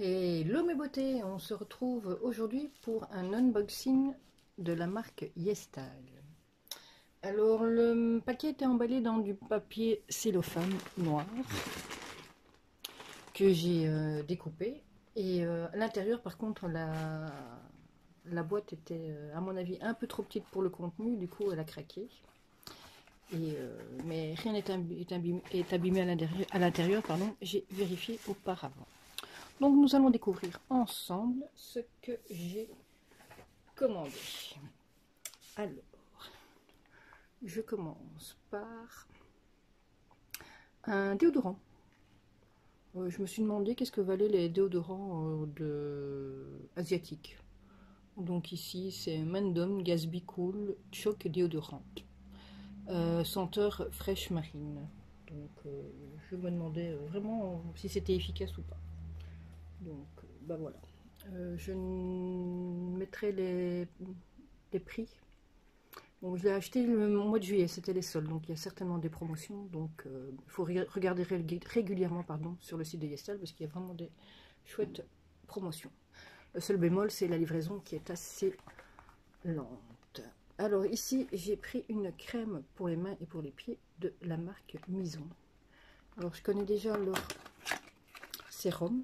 Hello mes beautés, on se retrouve aujourd'hui pour un unboxing de la marque YesStyle. Alors le paquet était emballé dans du papier cellophane noir que j'ai découpé et à l'intérieur par contre la boîte était à mon avis un peu trop petite pour le contenu, du coup elle a craqué. Mais rien n'est abîmé à l'intérieur, j'ai vérifié auparavant. Donc nous allons découvrir ensemble ce que j'ai commandé. Alors, je commence par un déodorant. Je me suis demandé qu'est-ce que valaient les déodorants asiatiques. Donc ici c'est Mandom Gatsby Cool Choc déodorant. Senteur fraîche marine. Donc je me demandais vraiment si c'était efficace ou pas. Donc bah voilà. Je mettrai les prix. Bon, je l'ai acheté le mois de juillet, c'était les soldes, donc il y a certainement des promotions. Donc il faut regarder régulièrement sur le site de YesStyle parce qu'il y a vraiment des chouettes promotions. Le seul bémol, c'est la livraison qui est assez lente. Alors ici, j'ai pris une crème pour les mains et pour les pieds de la marque Mison. Alors je connais déjà leur sérum.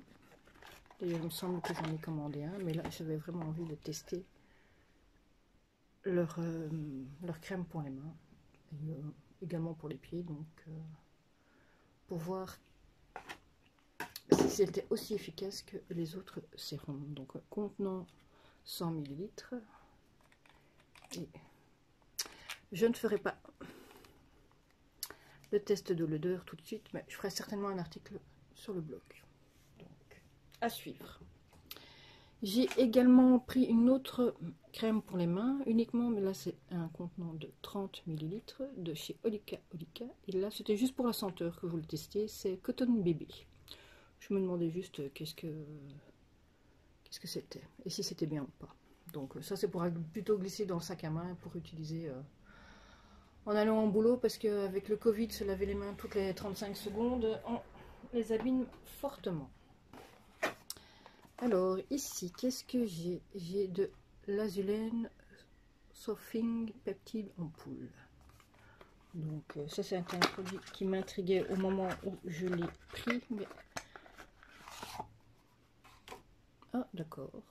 D'ailleurs, il me semble que j'en ai commandé un, mais là, j'avais vraiment envie de tester leur crème pour les mains, et également pour les pieds, donc pour voir si c'était aussi efficace que les autres sérums. Donc, contenant 100 ml. Et je ne ferai pas le test de l'odeur tout de suite, mais je ferai certainement un article sur le blog. Donc, à suivre. J'ai également pris une autre crème pour les mains, uniquement, mais là c'est un contenant de 30 ml de chez Olika. Et là c'était juste pour la senteur que je voulais tester, c'est Cotton Baby. Je me demandais juste qu'est-ce que c'était, et si c'était bien ou pas. Donc ça c'est pour plutôt glisser dans le sac à main, pour utiliser en allant au boulot, parce qu'avec le Covid, se laver les mains toutes les 35 secondes, on les abîme fortement. Alors ici, qu'est-ce que j'ai? J'ai de l'azulène Sofing Peptide en poule. Donc ça c'est un produit qui m'intriguait au moment où je l'ai pris. Mais... ah d'accord.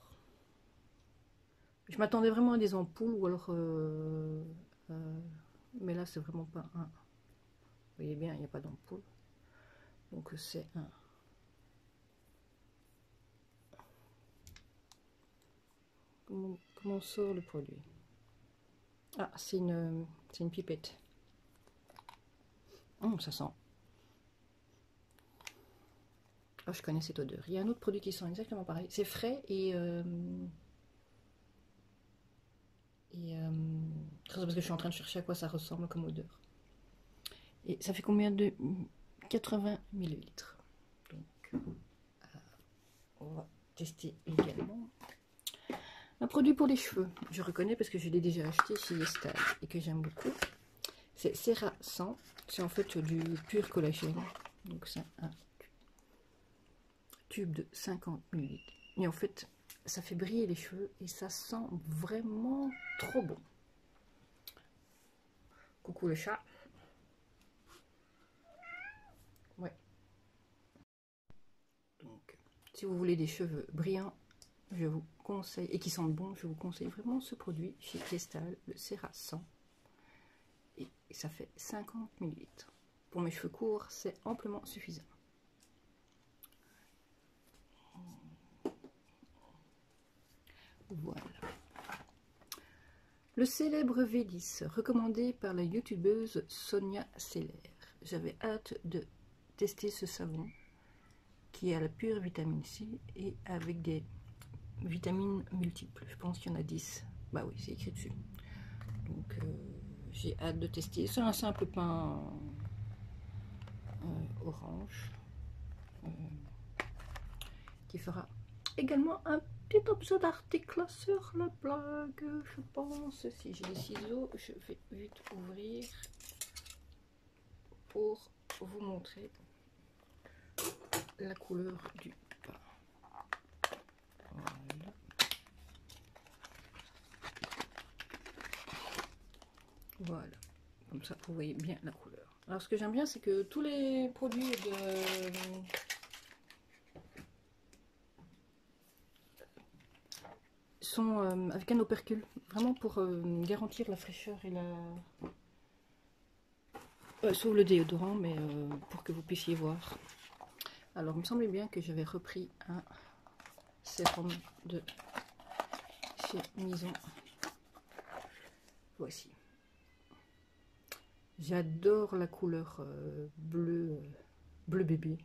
Je m'attendais vraiment à des ampoules ou alors... mais là c'est vraiment pas un... Vous voyez bien, il n'y a pas d'ampoule. Donc c'est un... Comment sort le produit? Ah, c'est une pipette. Ça sent. Oh, je connais cette odeur. Il y a un autre produit qui sent exactement pareil. C'est frais et parce que je suis en train de chercher à quoi ça ressemble comme odeur. Et ça fait combien de 80 ml. Donc, on va tester également. Un produit pour les cheveux. Je reconnais parce que je l'ai déjà acheté chez YesStyle et que j'aime beaucoup. C'est Cera 100. C'est en fait du pur collagène. Donc c'est un tube de 50 ml. Et en fait, ça fait briller les cheveux et ça sent vraiment trop bon. Coucou le chat. Ouais. Donc, si vous voulez des cheveux brillants, je vous conseille, et qui sentent bon, je vous conseille vraiment ce produit chez YesStyle, le Cera 100. Et ça fait 50 ml. Pour mes cheveux courts, c'est amplement suffisant. Voilà. Le célèbre V10, recommandé par la youtubeuse Sonia Seller. J'avais hâte de tester ce savon qui a la pure vitamine C et avec des vitamines multiples. Je pense qu'il y en a 10. Bah oui, c'est écrit dessus. Donc j'ai hâte de tester. C'est un simple pain orange qui fera également un petit objet d'article sur le blog, je pense. Si j'ai des ciseaux, je vais vite ouvrir pour vous montrer la couleur du pain. Voilà, comme ça vous voyez bien la couleur. Alors ce que j'aime bien, c'est que tous les produits sont avec un opercule, vraiment pour garantir la fraîcheur et la... sauf le déodorant, mais pour que vous puissiez voir. Alors il me semblait bien que j'avais repris un sérum de chez Mison. Voici. J'adore la couleur bleu bébé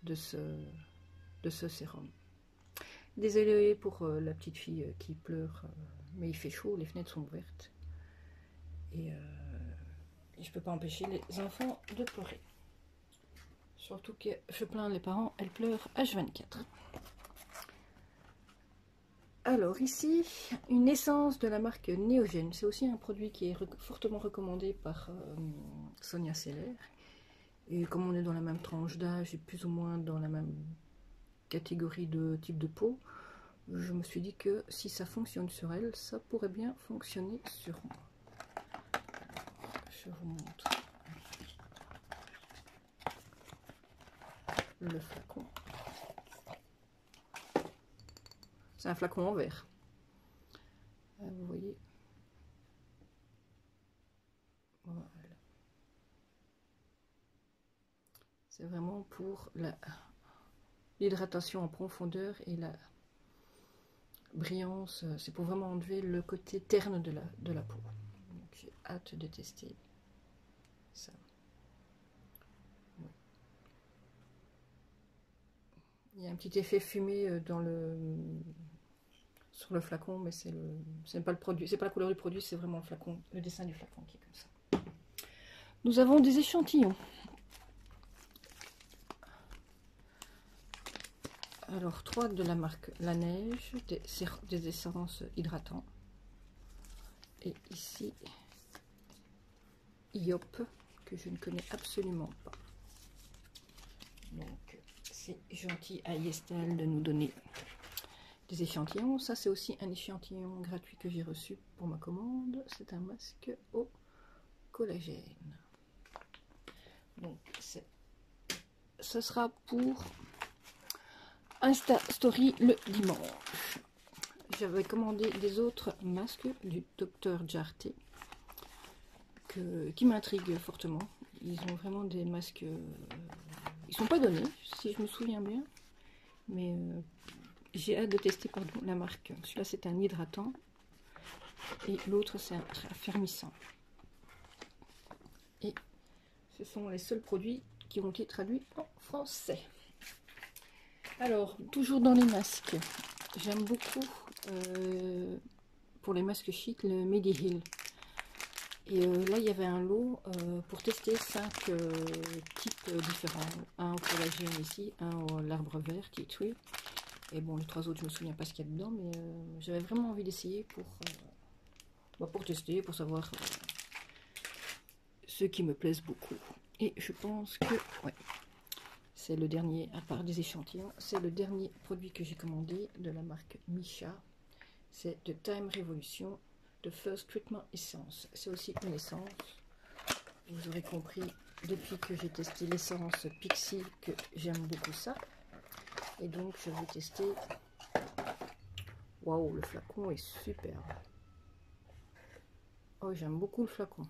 de ce sérum. Désolée pour la petite fille qui pleure, mais il fait chaud, les fenêtres sont ouvertes. Et je peux pas empêcher les enfants de pleurer. Surtout que je plains les parents, elles pleurent H24. Alors ici, une essence de la marque Néogène. C'est aussi un produit qui est fortement recommandé par Sonia Seller. Et comme on est dans la même tranche d'âge et plus ou moins dans la même catégorie de type de peau, je me suis dit que si ça fonctionne sur elle, ça pourrait bien fonctionner sur moi. Je vous montre le flacon. C'est un flacon en verre. Vous voyez. Voilà. C'est vraiment pour l'hydratation en profondeur et la brillance. C'est pour vraiment enlever le côté terne de la peau. J'ai hâte de tester ça. Oui. Il y a un petit effet fumé sur le flacon, mais c'est pas le produit, c'est pas la couleur du produit, c'est vraiment le flacon, le dessin du flacon qui est comme ça. Nous avons des échantillons. Alors 3 de la marque La Neige, des essences hydratants. Et ici Iop, que je ne connais absolument pas. Donc c'est gentil à Yestel de nous donner des échantillons. Ça c'est aussi un échantillon gratuit que j'ai reçu pour ma commande. C'est un masque au collagène. Donc ce sera pour Insta Story le dimanche. J'avais commandé des autres masques du Dr Jarté qui m'intriguent fortement. Ils ont vraiment des masques... ils sont pas donnés, si je me souviens bien. Mais j'ai hâte de tester la marque. Celui-là, c'est un hydratant. Et l'autre, c'est un raffermissant. Et ce sont les seuls produits qui ont été traduits en français. Alors, toujours dans les masques, j'aime beaucoup, pour les masques chic, le Mediheal. Et là, il y avait un lot pour tester 5 types différents. Un au collagène ici, un à l'arbre vert, tea tree. Et bon, les 3 autres, je me souviens pas ce qu'il y a dedans, mais j'avais vraiment envie d'essayer pour tester, pour savoir ceux qui me plaisent beaucoup. Et je pense que, ouais, c'est le dernier, à part des échantillons, c'est le dernier produit que j'ai commandé de la marque Misha. C'est de Time Revolution, de First Treatment Essence. C'est aussi une essence. Vous aurez compris depuis que j'ai testé l'essence Pixie que j'aime beaucoup ça. Et donc je vais tester. Waouh, le flacon est superbe. Oh, j'aime beaucoup le flacon.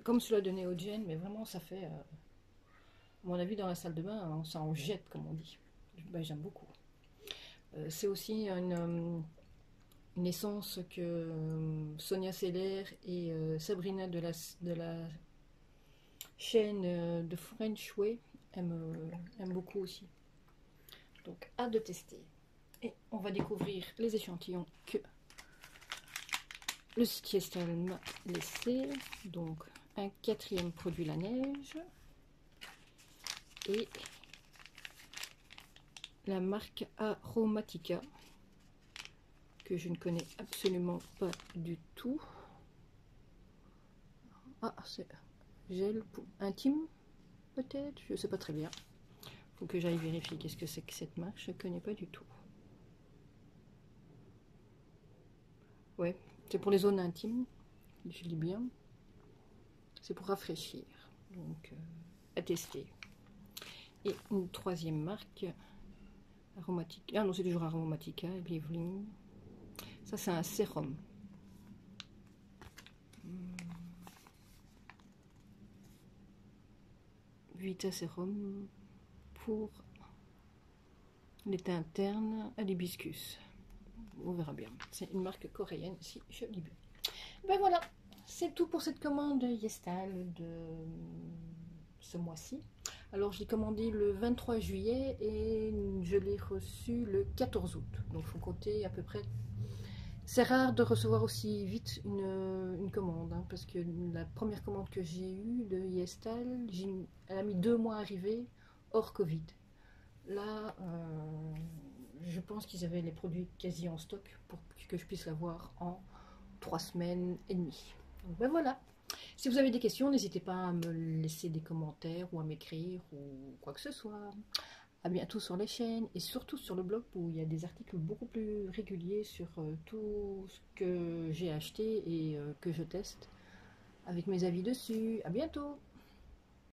Comme celui de Néogène, mais vraiment ça fait... à mon avis, dans la salle de bain, on s'en jette, comme on dit. Ben, j'aime beaucoup. C'est aussi une essence que Sonia Seller et Sabrina de la chaîne de French Way aiment beaucoup aussi. Donc, hâte de tester. Et on va découvrir les échantillons que le site Yestel m'a laissé. Donc, un 4e produit La Neige. Et la marque Aromatica, que je ne connais absolument pas du tout. Ah, c'est gel intime, peut-être, je ne sais pas très bien. Faut que j'aille vérifier qu'est-ce que c'est que cette marque, je ne connais pas du tout. Ouais, c'est pour les zones intimes, je lis bien. C'est pour rafraîchir, donc à tester. Et une troisième marque, aromatique. Ah non, c'est toujours Aromatica, Evelyn. Ça, c'est un sérum. Vita Sérum pour l'été interne à l'hibiscus. On verra bien. C'est une marque coréenne, si je lis bien. Ben voilà, c'est tout pour cette commande Yestal de ce mois-ci. Alors je l'ai commandé le 23 juillet et je l'ai reçu le 14 août. Donc il faut compter à peu près. C'est rare de recevoir aussi vite une commande, hein, parce que la première commande que j'ai eue de Yestal, elle a mis 2 mois à arriver, hors Covid. Là, je pense qu'ils avaient les produits quasi en stock pour que je puisse l'avoir en 3 semaines et demie. Donc ben voilà. Si vous avez des questions, n'hésitez pas à me laisser des commentaires ou à m'écrire ou quoi que ce soit. À bientôt sur les chaînes et surtout sur le blog où il y a des articles beaucoup plus réguliers sur tout ce que j'ai acheté et que je teste avec mes avis dessus. À bientôt!